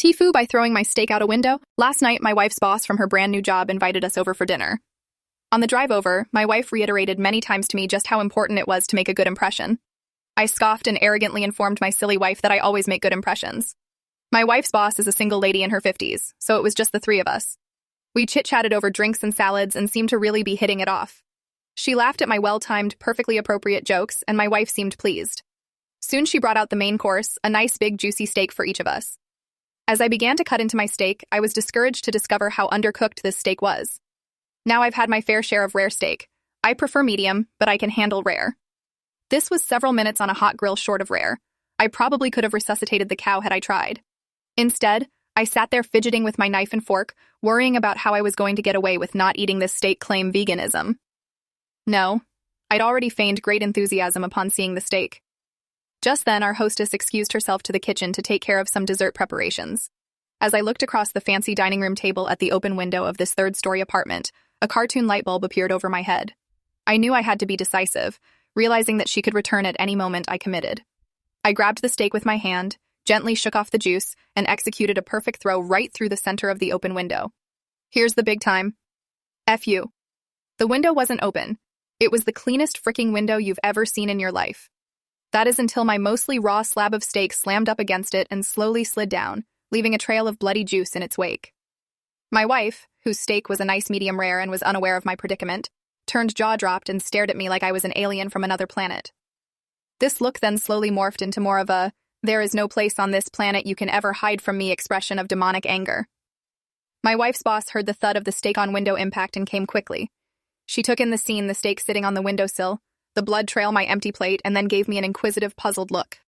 Tfue by throwing my steak out a window. Last night, my wife's boss from her brand new job invited us over for dinner. On the drive over, my wife reiterated many times to me just how important it was to make a good impression. I scoffed and arrogantly informed my silly wife that I always make good impressions. My wife's boss is a single lady in her 50s, so it was just the three of us. We chit-chatted over drinks and salads and seemed to really be hitting it off. She laughed at my well-timed, perfectly appropriate jokes, and my wife seemed pleased. Soon she brought out the main course, a nice big juicy steak for each of us. As I began to cut into my steak, I was discouraged to discover how undercooked this steak was. Now I've had my fair share of rare steak. I prefer medium, but I can handle rare. This was several minutes on a hot grill short of rare. I probably could have resuscitated the cow had I tried. Instead, I sat there fidgeting with my knife and fork, worrying about how I was going to get away with not eating this steak claim veganism. No, I'd already feigned great enthusiasm upon seeing the steak. Just then, our hostess excused herself to the kitchen to take care of some dessert preparations. As I looked across the fancy dining room table at the open window of this third-story apartment, a cartoon light bulb appeared over my head. I knew I had to be decisive, realizing that she could return at any moment I committed. I grabbed the steak with my hand, gently shook off the juice, and executed a perfect throw right through the center of the open window. Here's the big time. F you. The window wasn't open. It was the cleanest fricking window you've ever seen in your life. That is until my mostly raw slab of steak slammed up against it and slowly slid down, leaving a trail of bloody juice in its wake. My wife, whose steak was a nice medium rare and was unaware of my predicament, turned jaw-dropped and stared at me like I was an alien from another planet. This look then slowly morphed into more of a, "there is no place on this planet you can ever hide from me" expression of demonic anger. My wife's boss heard the thud of the steak on window impact and came quickly. She took in the scene, the steak sitting on the windowsill, the blood trail my empty plate, and then gave me an inquisitive, puzzled look.